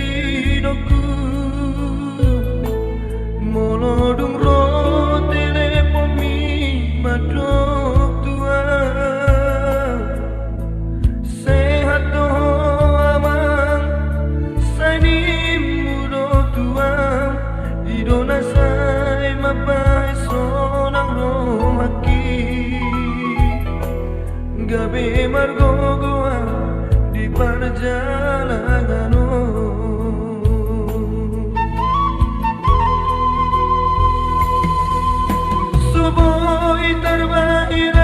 hidupku, molodung ro telepon mi madok tua, sehat to amang sani mudo tua, idona sai mapai sonang ro haki, gabe margo goa di perjalanan. Boy terbaik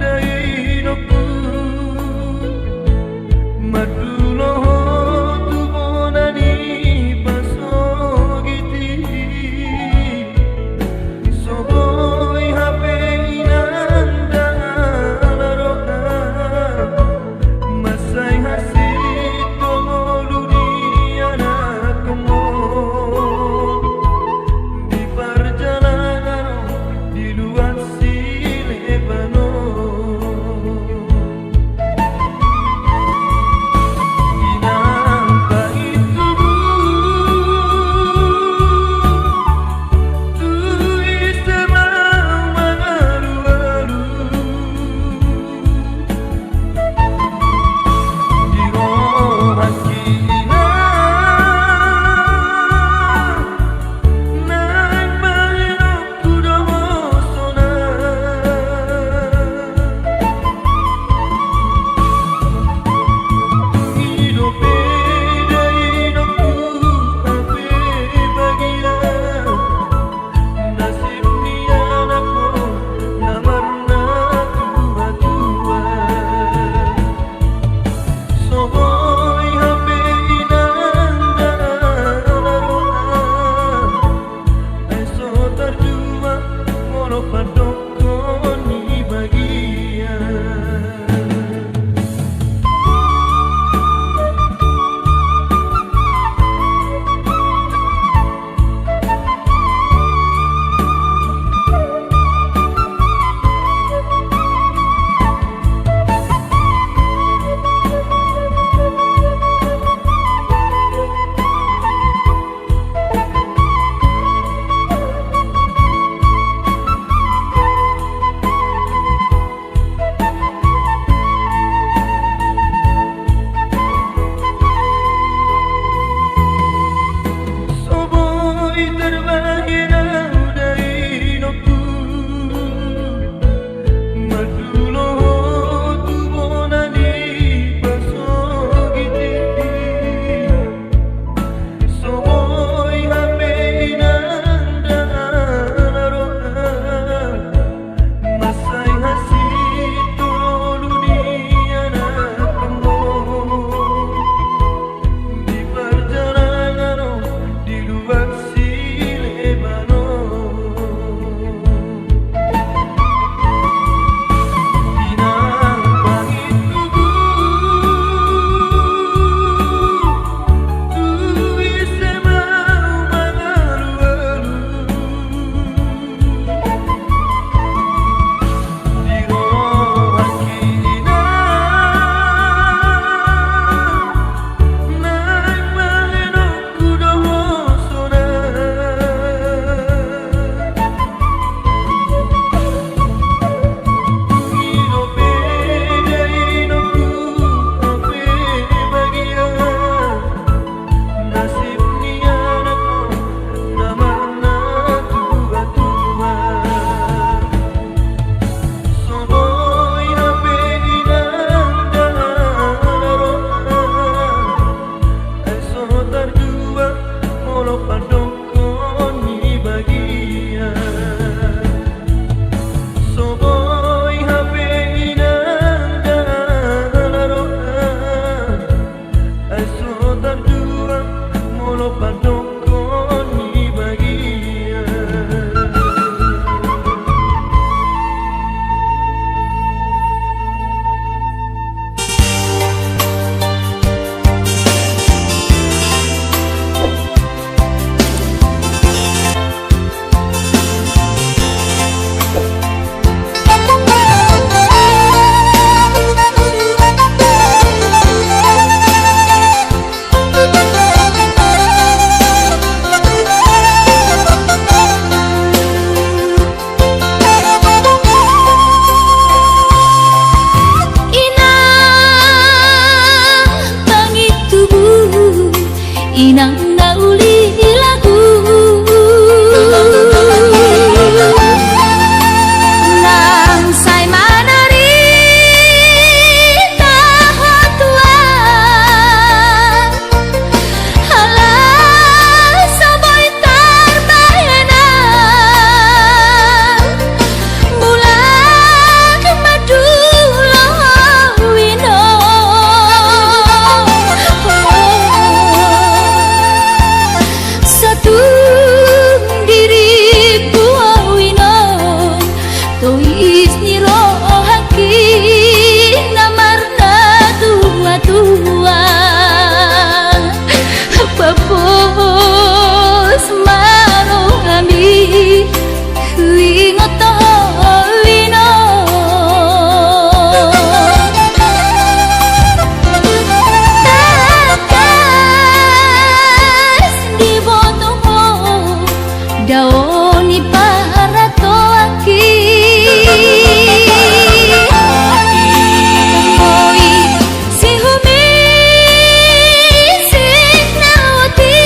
dari hidupku, madulo tu bonani pasogiti, so boy hape inanda laroha, masai hasit tolu di anak kemon di perjalanan. Luar Silebano, inang pahit tubuh, tu istemau mengalu-alu, di roh hati gauli lagu nang say manari tahotuan halah saboy tarbayana bulan madulo wino satu diriku wino tuis niro haki namarna tua-tua papos maro kami ingat wino takas di botomo daoni para toaki oi si humi sing nawati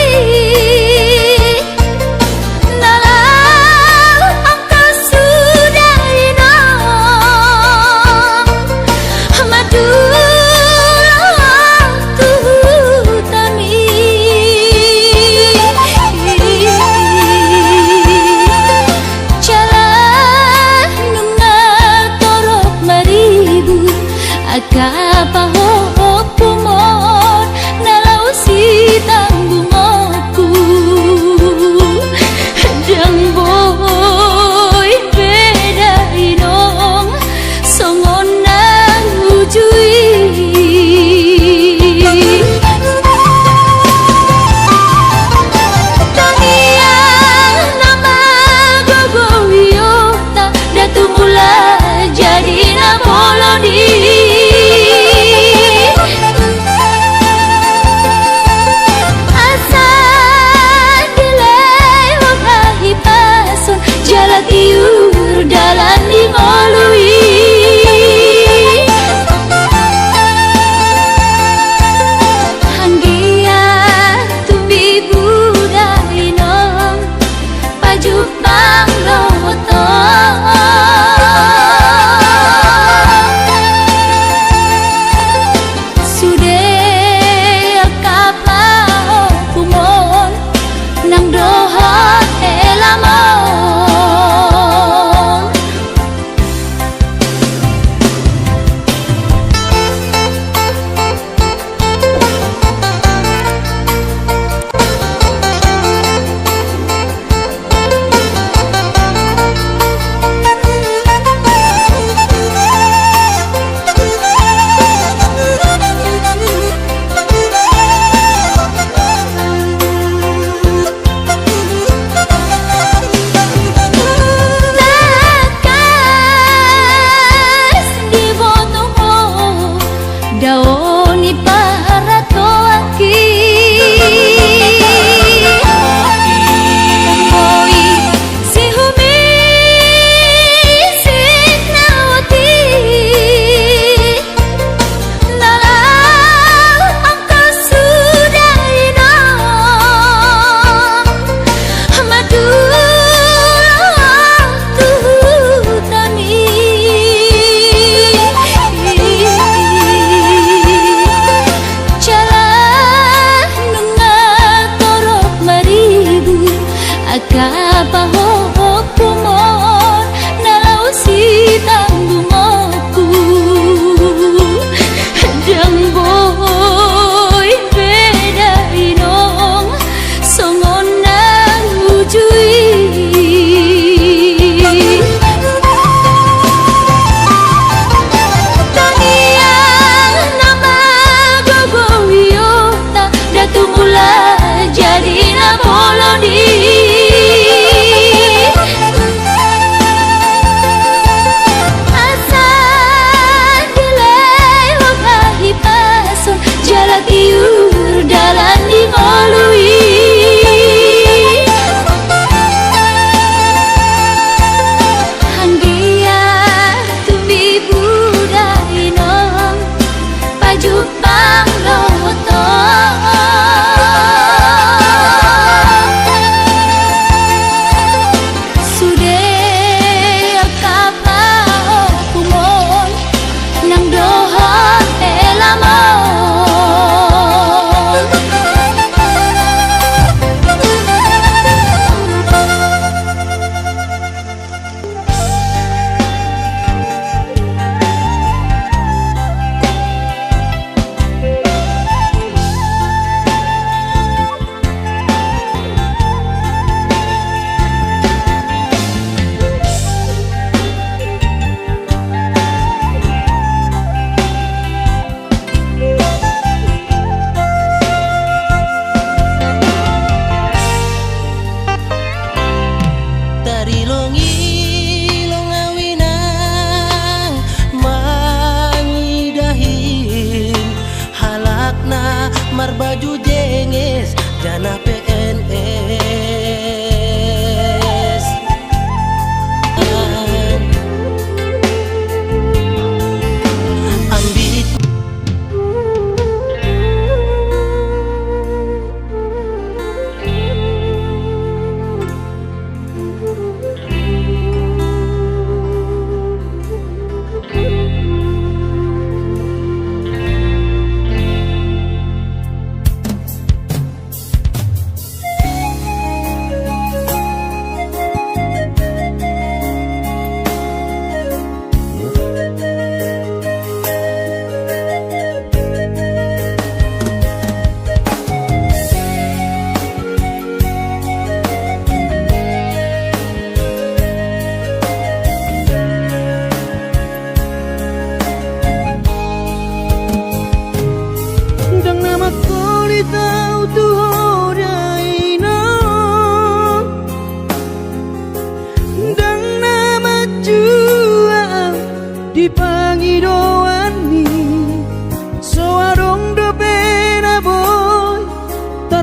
nalang angka sudahina madulah tuhutami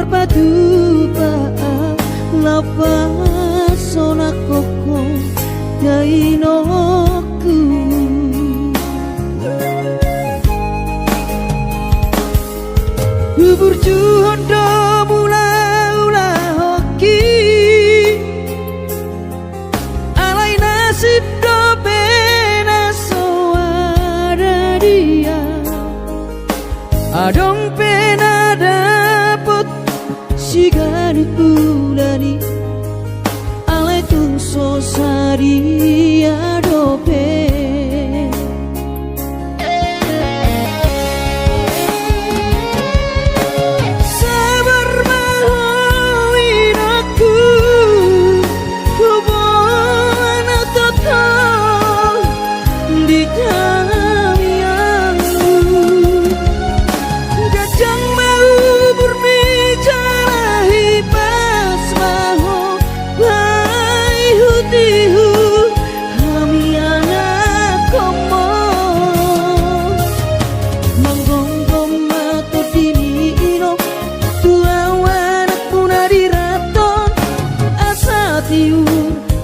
merpatu paa lapas sona koko dainoku bubur juhondo mula-ula hoki alai nasib do pena soada dia adong pena dapet sigarit bulani alai tung sosari adope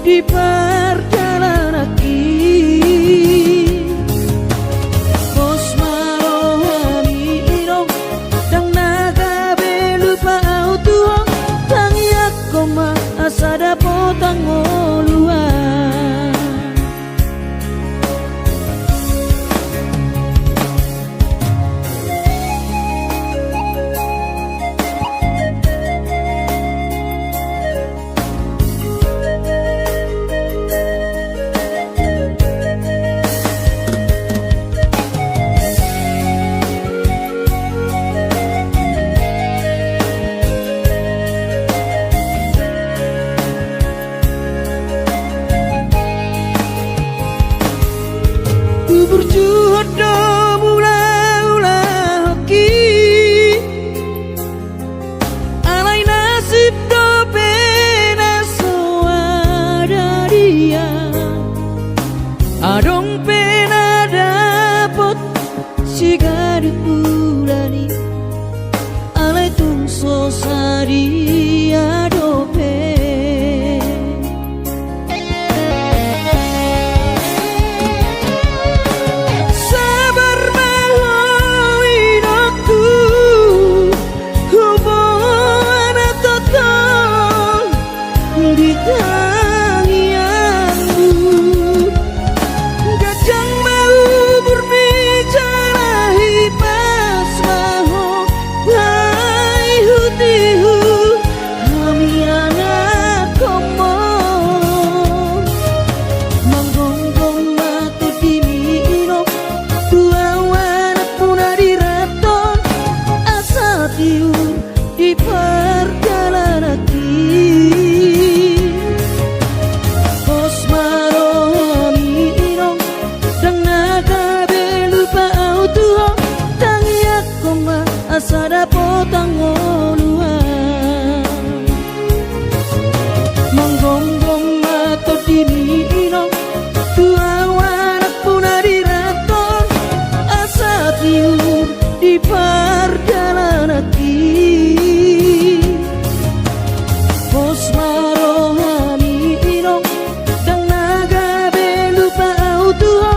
di perjalanan bos marohani ino dang naga belupa autua tangiak koma asada potang oluan berjuhodo mula-ula hoki alai nasib do pena soada dia adong pena dapot sigarit bulani alai tung sosari adope di perjalanan bos marohani inong dang naga belupa autua tangiak koma asada potang oluan manggonggong mato dini inong tua wanak puna diraton asa tiur di perjalanan bos marohani inong dang naga belupa autua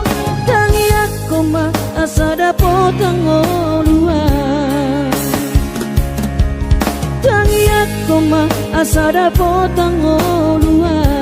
tangiak koma asada potang oluan tangiak koma asada potang oluan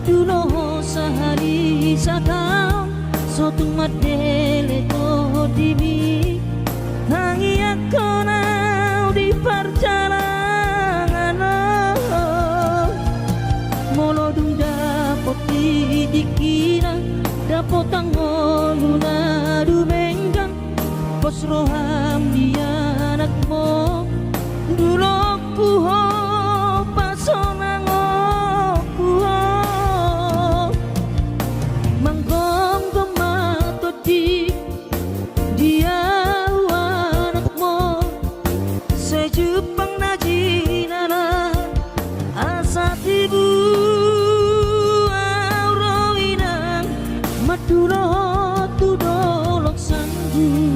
madulo sehari sataun sotung madele to dimi tangi aku nau di perjalanan molo dung dapot dikira dapot tangoluna dumenggang pos roham dia anakmu dulu kuho pasonango kuho manggong gemato di dia anakmu sejupang najinana asa tibu auroinang madulo tudolok sanggu.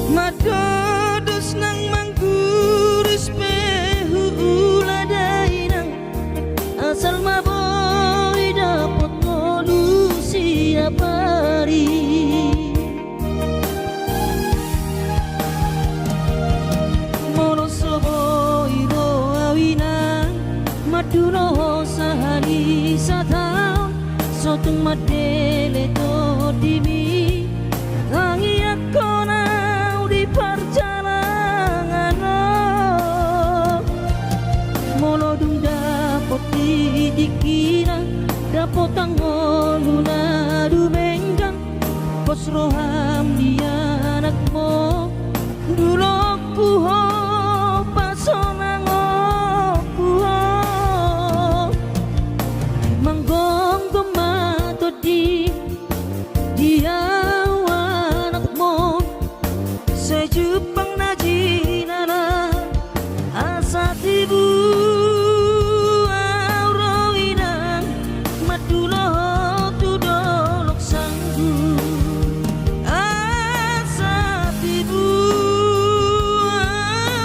Madodos nang mangguris pehu uladainang asal maboy dapot ngolusi apari mono soboy ro awinang madulo sahani sataun sotung madele to dimi tangi aku di perjalanan molo dung dapot dikira dapot tangoluna dumenggang pos roham dia anakmu dulu kuho pasonango kuho manggong gemato di dia sejupang najinana asa tibu auroinang madulo tudolok sanggu asa tibu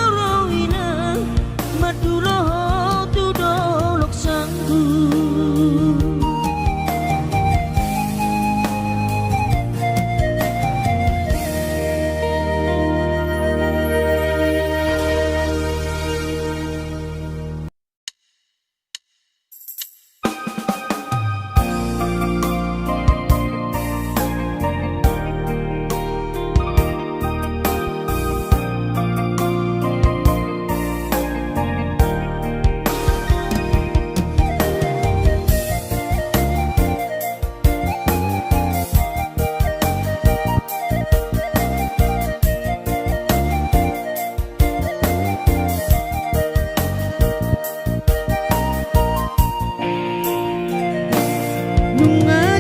auroinang madulo tudolok sanggu.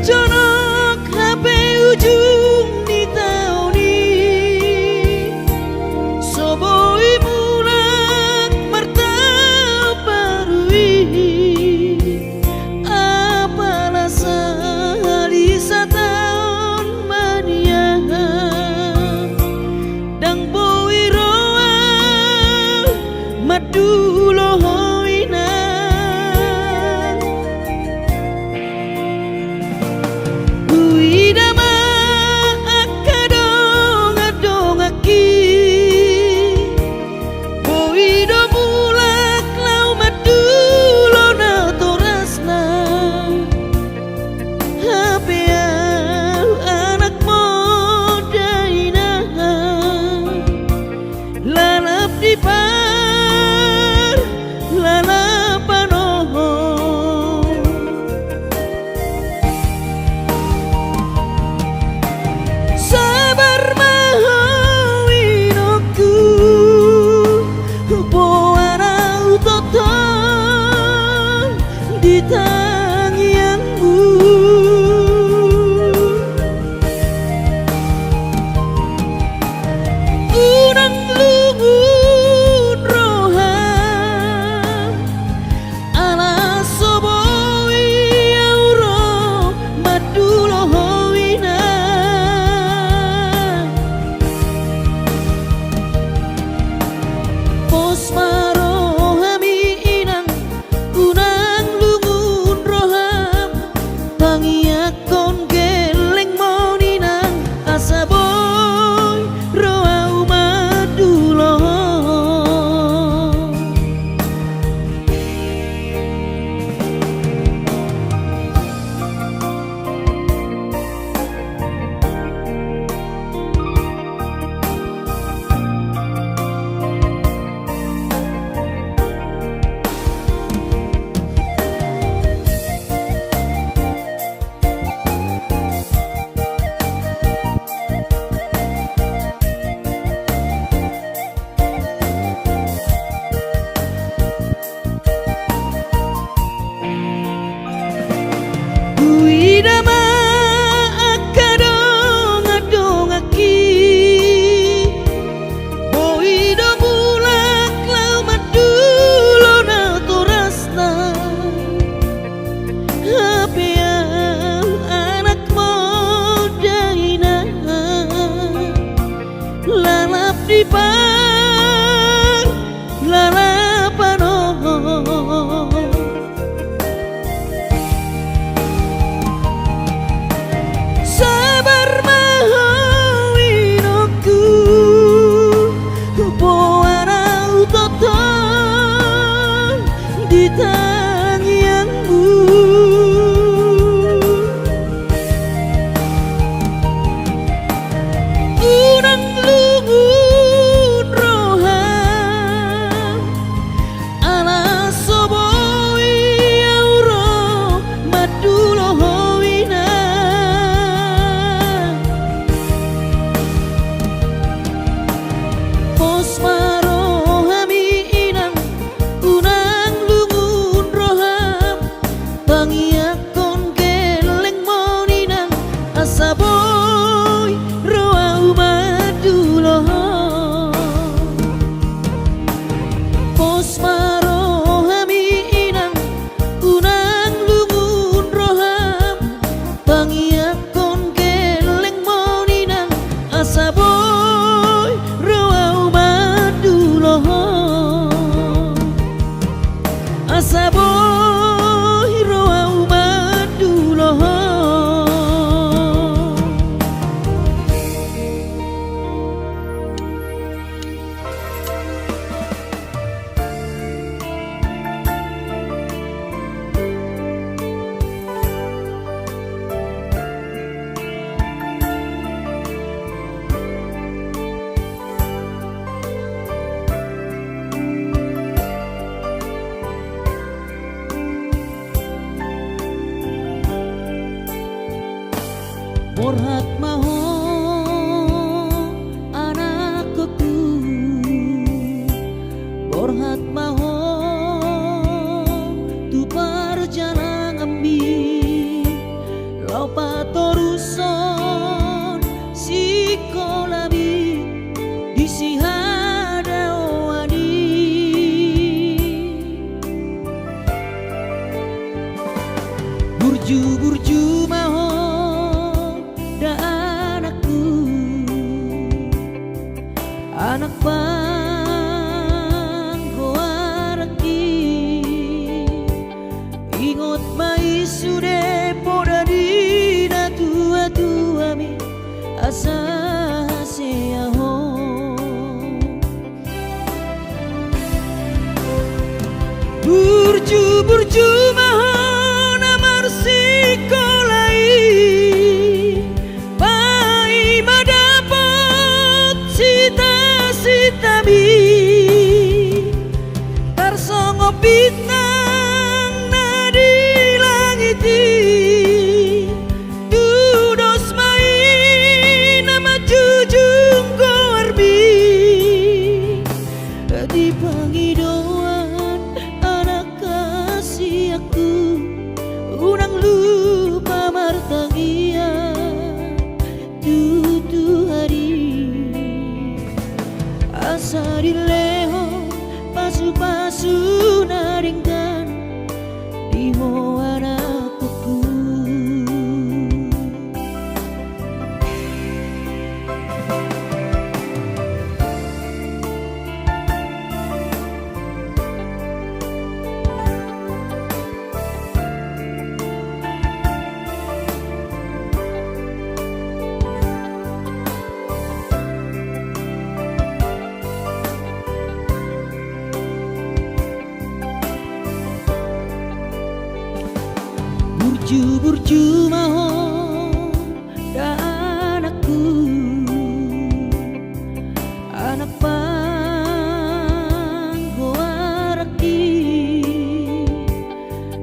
Jonok HP ujung di tauni soboi mulak martabarui apalah sehari setahun mania dang boi roa madulo lalap di Pasabo hiroa umaduloho Borhat maho anakku, borhat maho tu perjalanan ambi lau patoruson si kolabi di si hada oadi burju maho anak panggoaraki ingot mai sude poda dina tua mi asa seaho burju mahon amar sikolai tarsongo bintang nadi langiti dudos main nama jujung korbi di pangidauan anak kasih aku unang lupa martangia tutu hari asa dileho pasu-pasu naringkan di anakku. Burju maho dan anakku, anak panggoaraki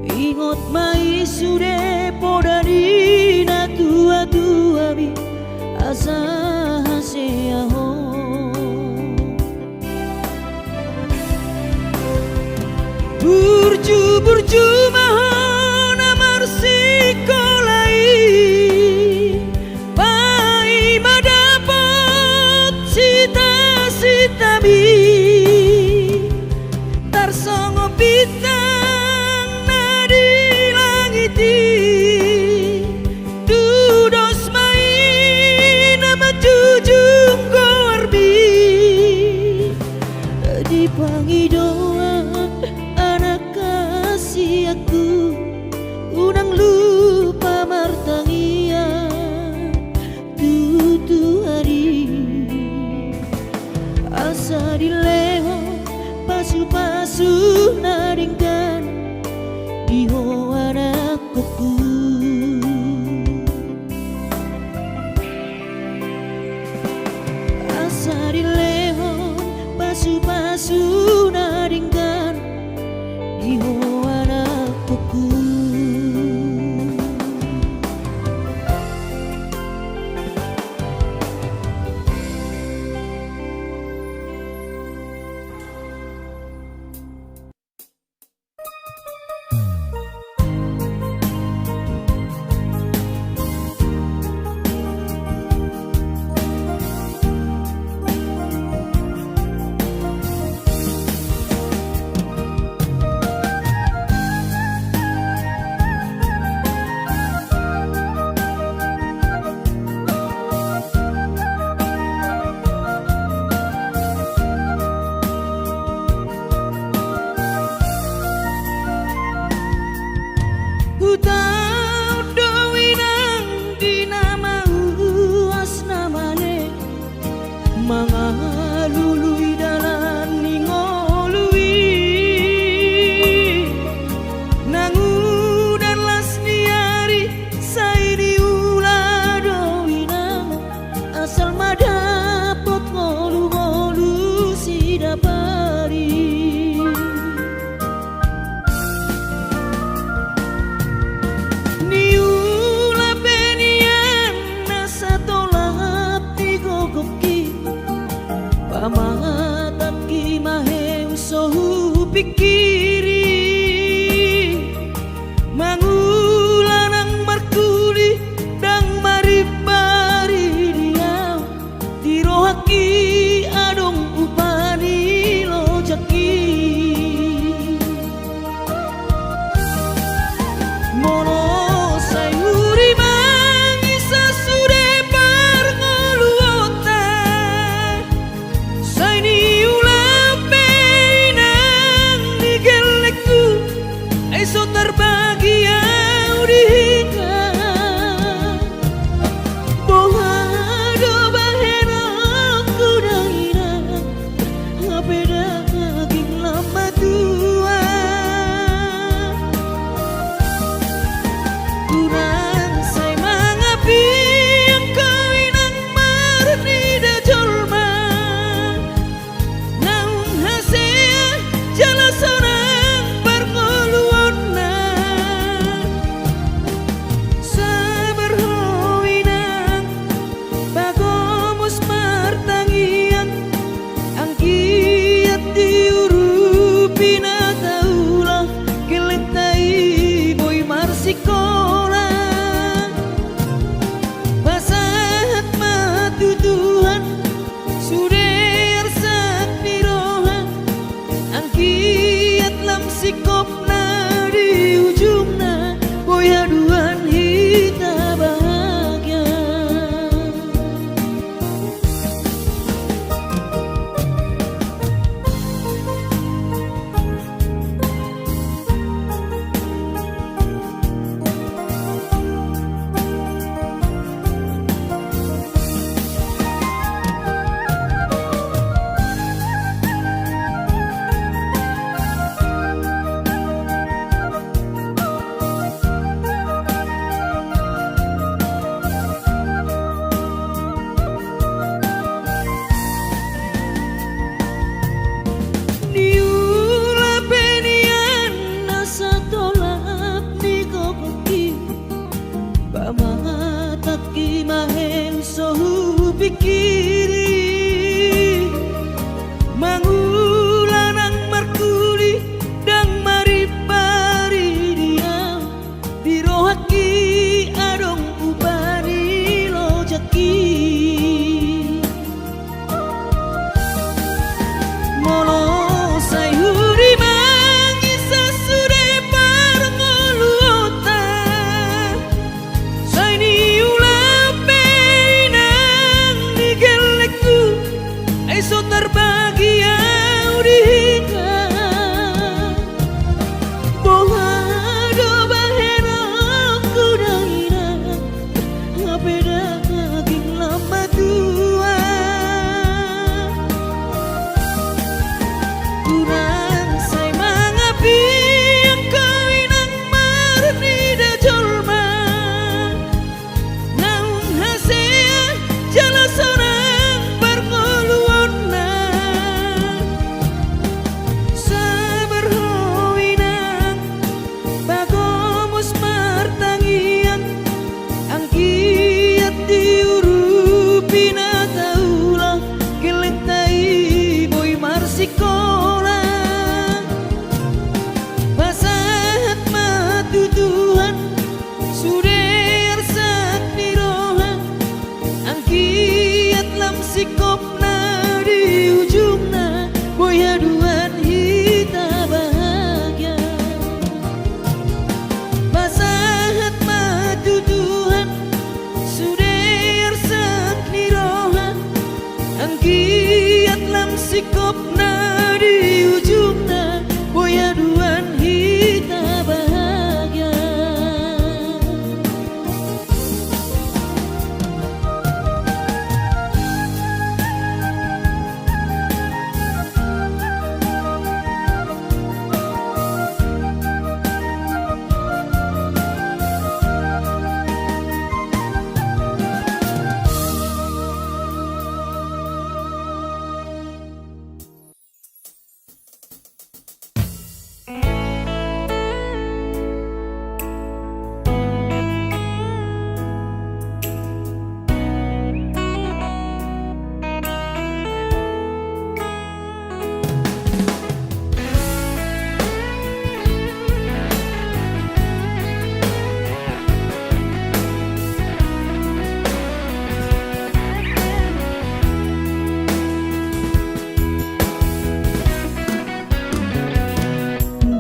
ingot mai sude poda dina tua mi asa seaho burju maho sikolai pai madapot sita mi tarsongo bintang nadi langiti dudos main nama jujung korbi di pangidauan anak kasih aku unang lupa martangia tutu hari asa dileho pasu-pasu naringkan sikopna di ujungna boy aduan hita bahagia. Pamataki maheng sohu pikiri mangulanang markuli dang maripari dia birohaki adong ubani lojaki molo sayuri mangisa sude parngoluota saini ulape nang digelekku eso terbahagia udika bohado bahena kudaina ngapeda kaging lama tua kurang say mangapi ang kawinang marnida jolma naung hasea jala sonang parngoluonna sabar hoinang bagomus martangian ang kiat diurupi na taula gelengtai boy marsikola pasahat matutuhan suder sak niroha ang kiat lam sikopna di ujungna boy aduan hita bahagia pasahat matutuhan suder sak niroha ang kiat lam sikopna di ujungna boy aduan hita bahagia.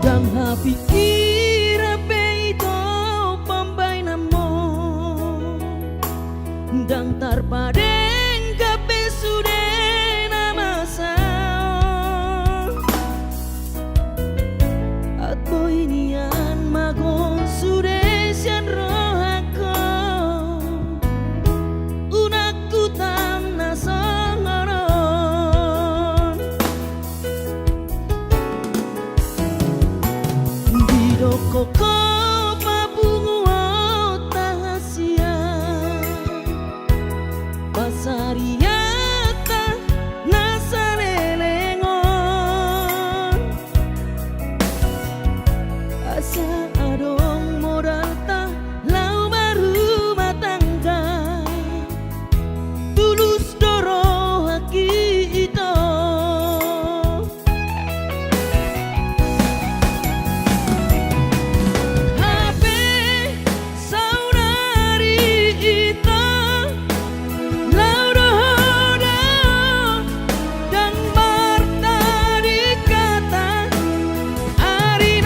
Dang happy ira peito pambay namo dang tarpadeng kape sude namasao at boy niyan magon sude sian rohako unakku tam nasangaron bidoko ko pabunguo tahasia pasariata nasalelengon asa adong modal ta lau baru matangga tulus doro haki ito hape saudari ito lau dohoda dan marta dikata ari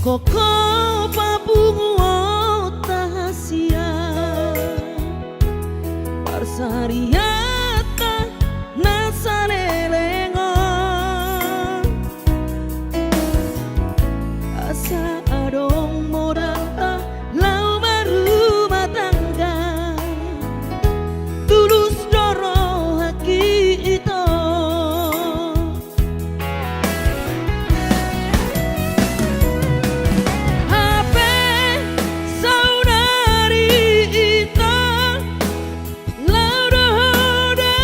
koko pabungu tahasia parsariata nasanelengon asa adong modal lau berumah tangga tulus doro haki itu HP saudari itu lau dohoda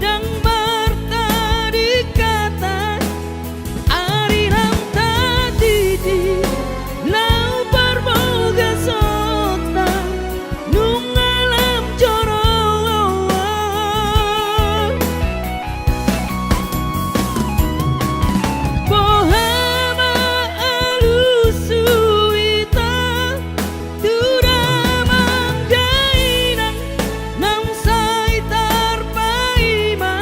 dan bertadi kata ari lam tadidi lau bermoga sota nungalam coro bohama alusuita turamang jainan nam saitar paima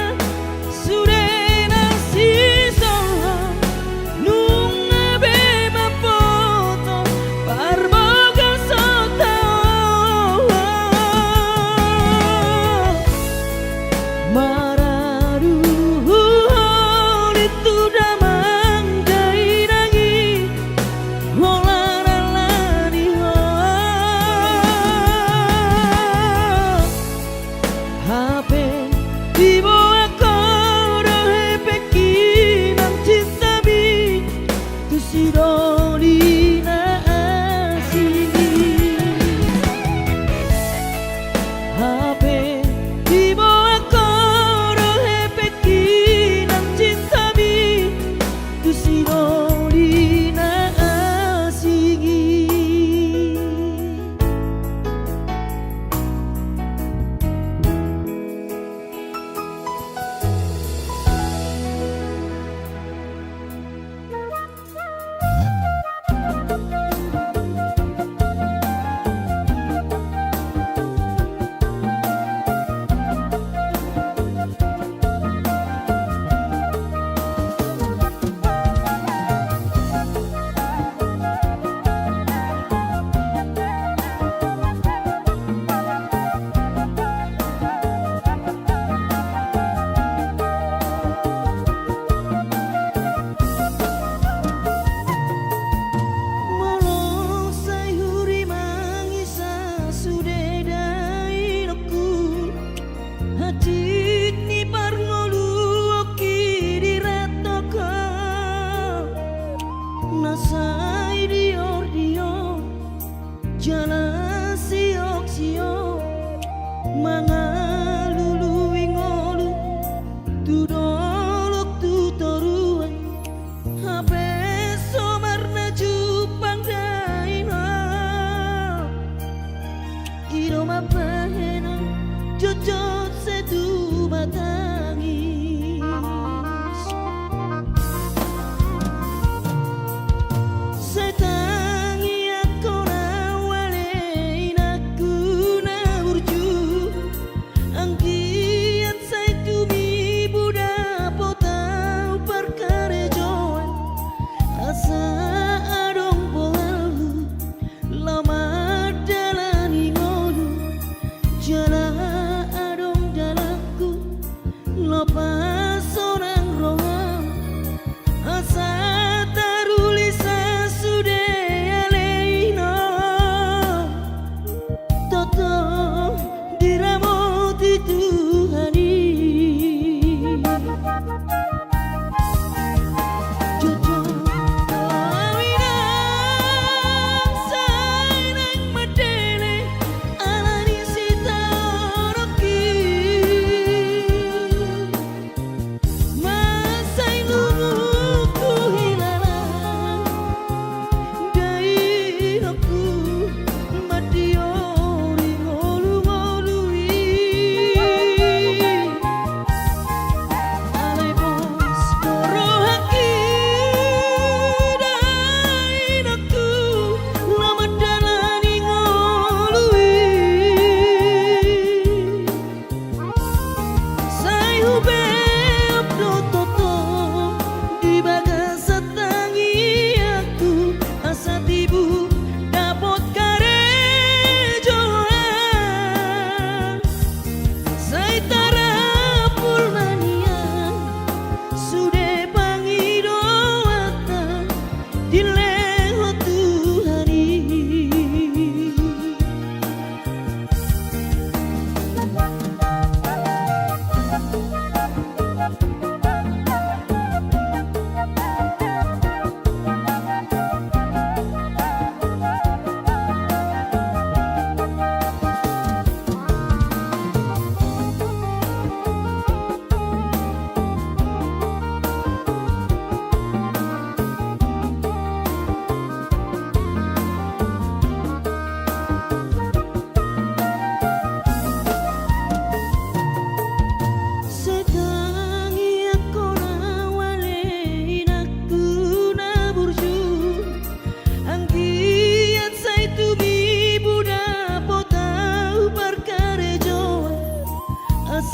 surena sisoha nunga beba foto parmoga sota mararu itu damang jainangi holaralani HP di bawah koro hepeki nang cinta bi tu sidolina asini HP di bawah koro hepeki nang cinta bi tu sidolina asini Molo sai huri mangisa sudedai loku hati ni parngolu oki diratoko nasai dior jalan siok siok mangalulu ingolu tudolok tutoruan HP somarna jupang daina iroma pahena jojot setu batangis setangi aku nawalein aku na urju angkian sai tumi buda potau perkarejoan asa adong polalu lama dalani ngolu jala adong dalaku lopas orang roham asa tarulisa sude aleina toto diramot itu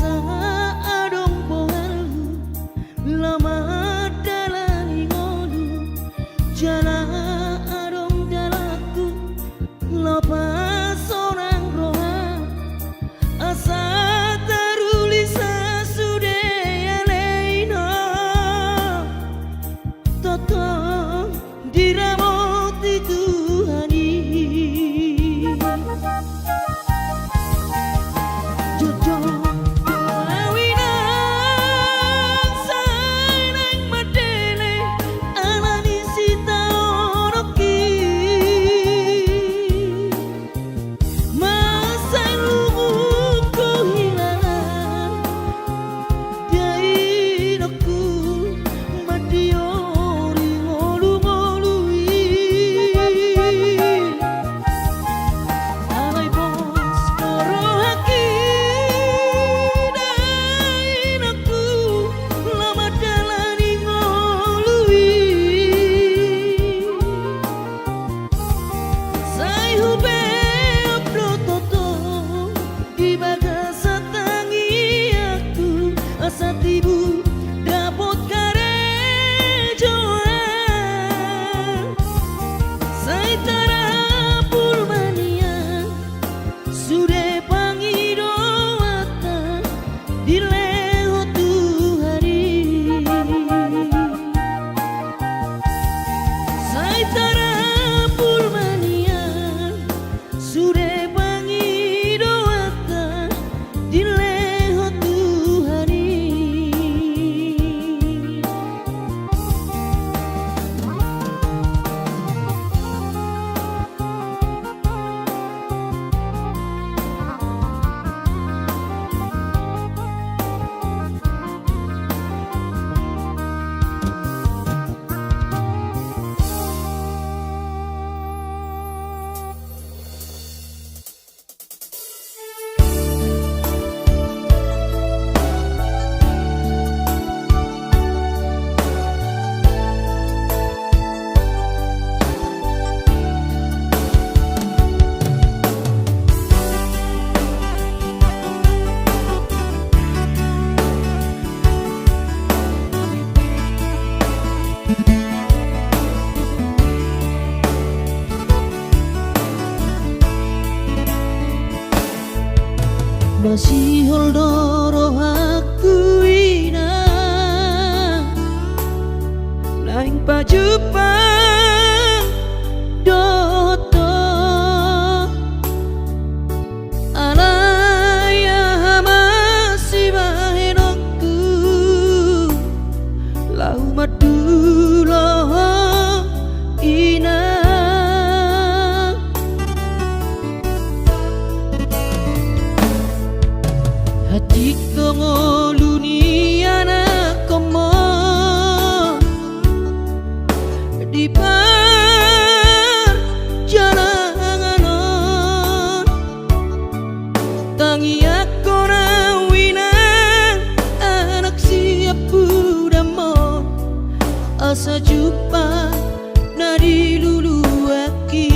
asa adong bohalu lama dalani ngolu jala adong dalaku lepas orang roha asa terulisa sudah leino totong diramoti Tuhani jojo awinang sainang madele alani sita oroki masa lugu hilang dainoku madiori ngolu-ngolui alay bos korohaki dainoku lama dalani ngolui say hube abdo toto ibaga satangi aku asa tibu dapot karejoan say tarapul manian sude pangidoata dileho Tuhari say tarapul manian sude pangidoata dileho Tuhari masih holdoro aku ina naing pajupang doto alaya masih bahenokku lau madulo ina hati ngoluni anak komo di perjalanan tangi aku rawinan anak siap budamon asa jumpa nadi lulu aki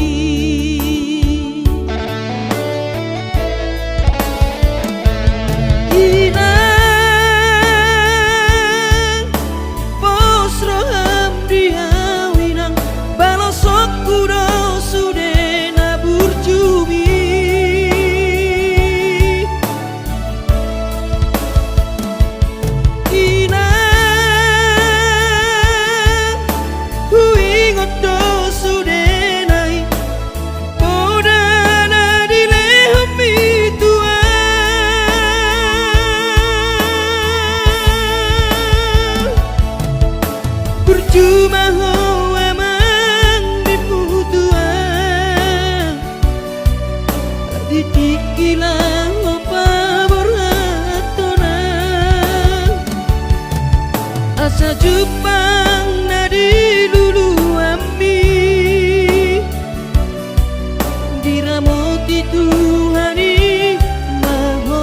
cuma ho emang diputuan ditikilah apa berhatonan asa jupang nadi lulu ami diramoti Tuhani mahon.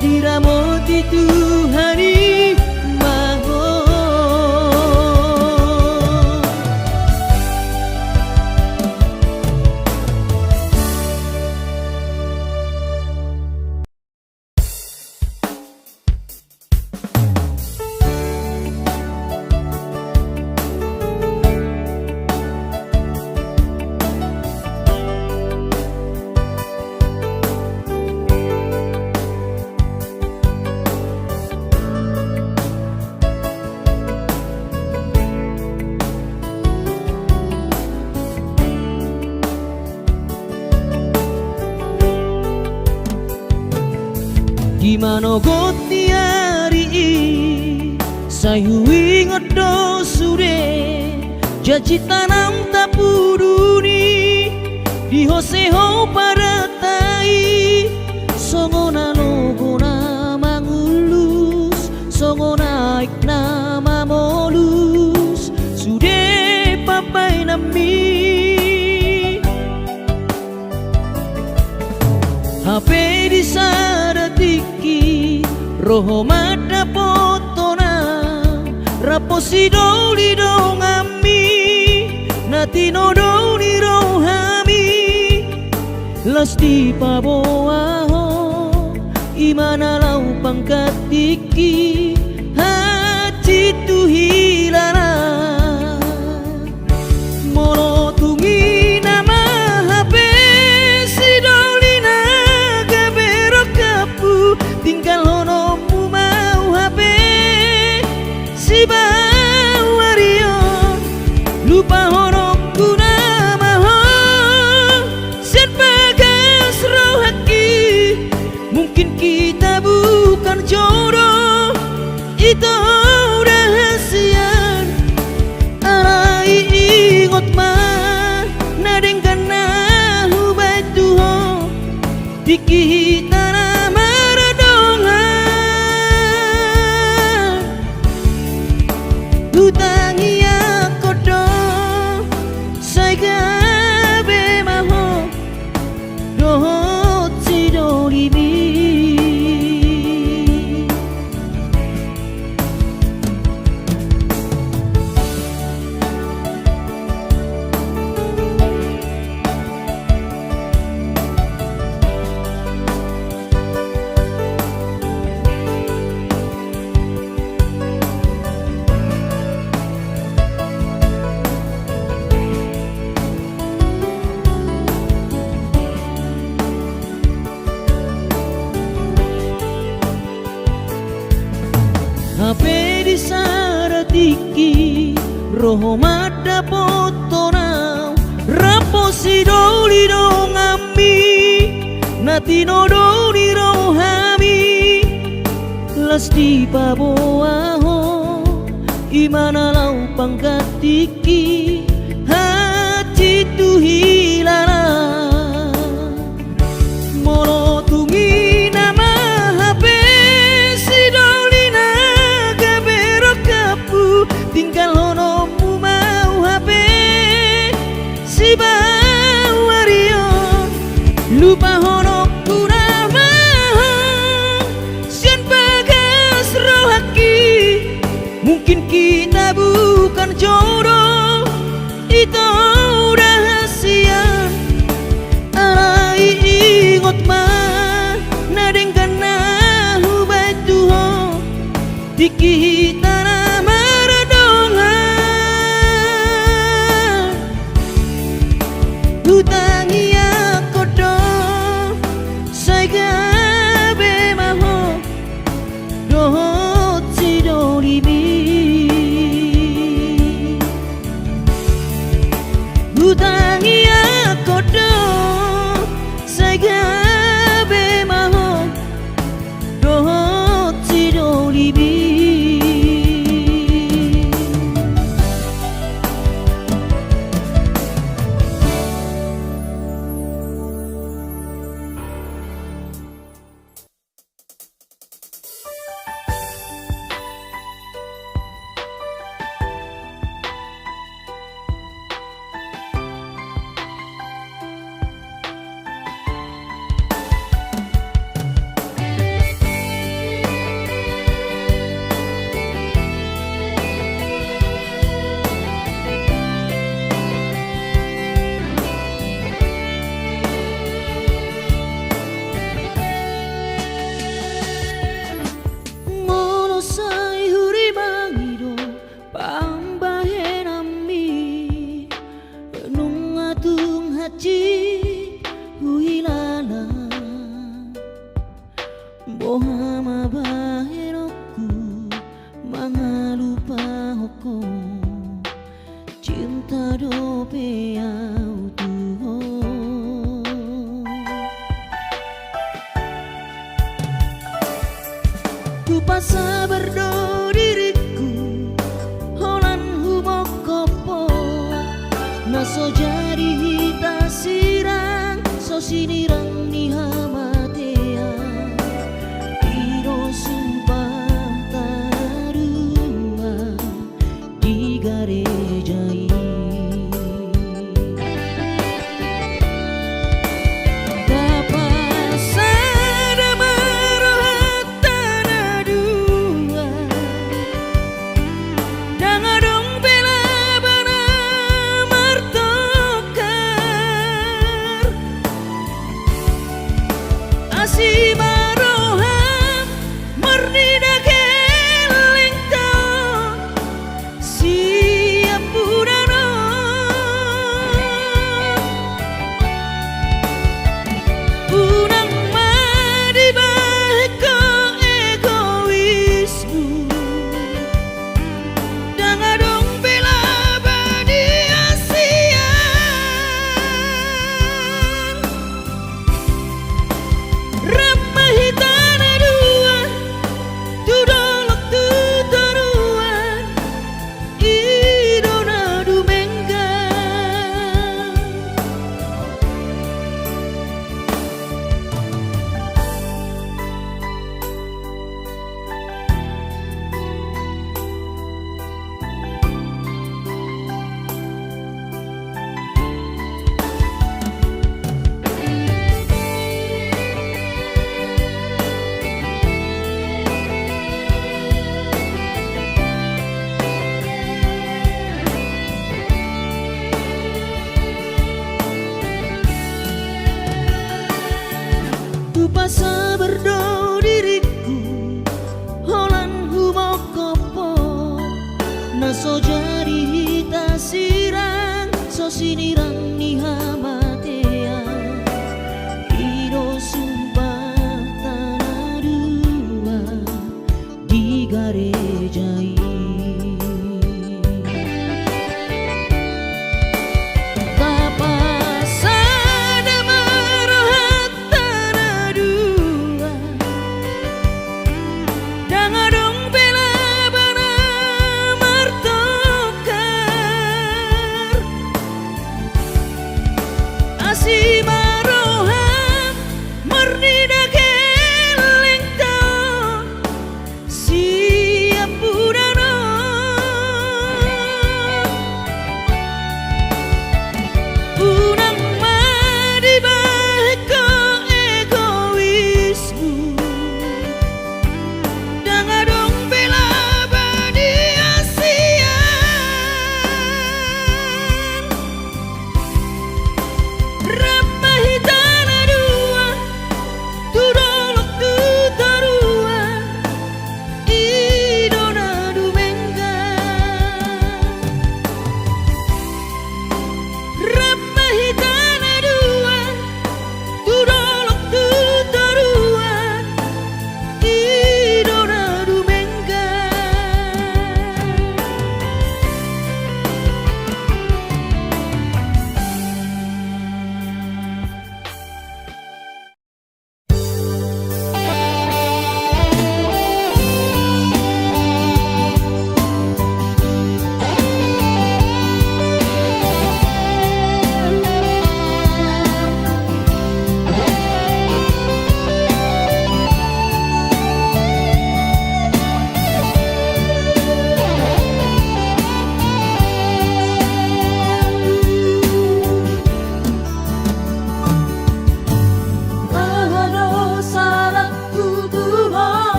dirahmati Tuhani Maha. Gimana goti hari sayu ingat do sure janji tanam tapuduni di hoseho paratai songona logona mangulus songona iknama molus sude papai nami HP di sadatiki roho mata potona raposi doli dongami natino doli rohami lasti paboaho imana lau pangkatiki hati tuhilana molo tungi nama HP tinggal honomu mau HP si bawario lupa honoku nama ho sen bagas rohaki mungkin kita bukan jodoh itu rahasia arai ingot mah nadengkan nahu batuho dikita utangi aku do sai gabe maho dohot si dolibi HP di saratiki roho mata potona raposi doli dongami natino doli rohami lasti paboaho imana lau pangkatiki hati tuhilana molo tungi nama HP tinggal honomu mau HP si bawario lupa honoku nama sian bagas rohaki mungkin kita bukan jodoh itu rahasia arai ingot mah nadengkan nahu batuho dikita utangi aku do sai gabe maho dohot si dolibi Bohama baheroku mangalupa hoko cinta dope au tuho. Ku pasa berdo diriku holan humokopo naso jadi hita sirang so sinirang ni hamatea iro sumpah tarua di garejai.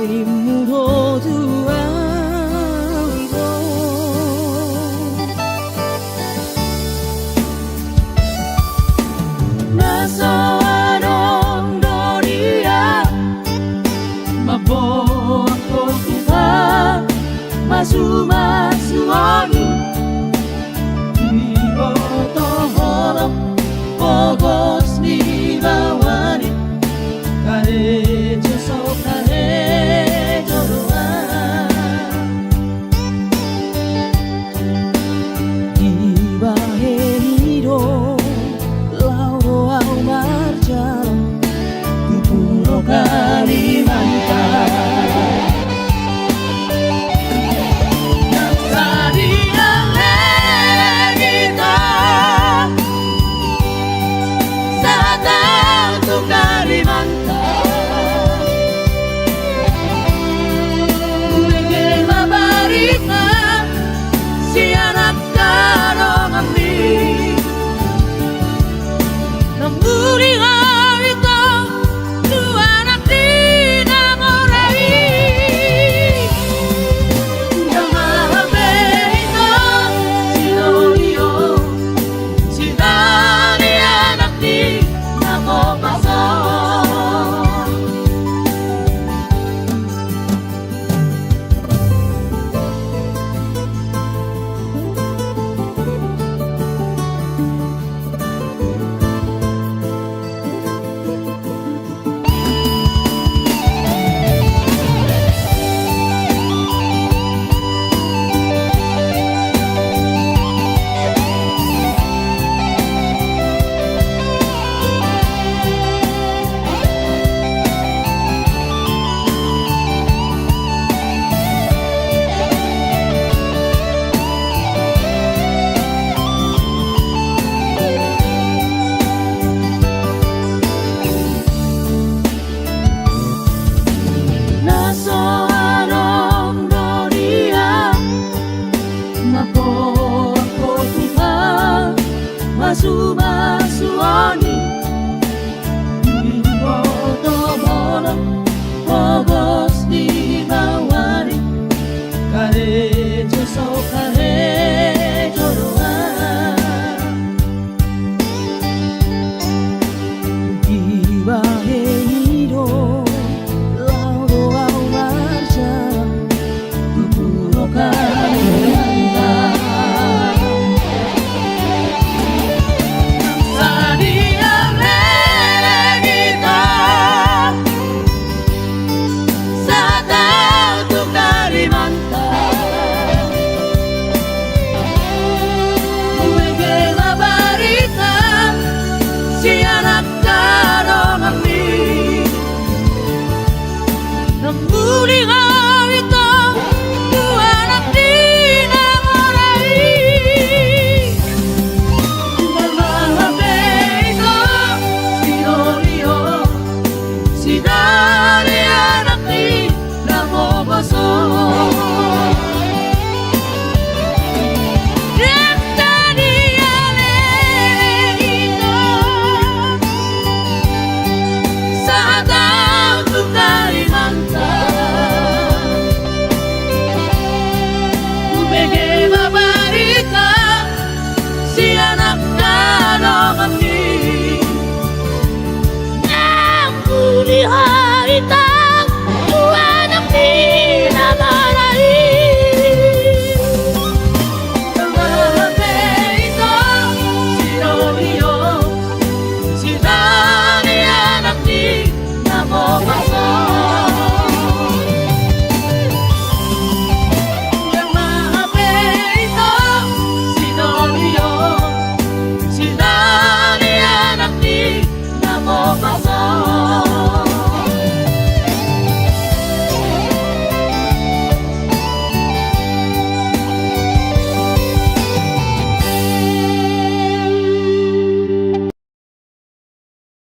ini mudo Naso anong doria Mabo ako kita Masu-masu onu Ibo tohoro Pogos ni bawani Kare joso kare joroan Ibahe hiro Lauro au marjalo Kupuro Kalimantan 우리가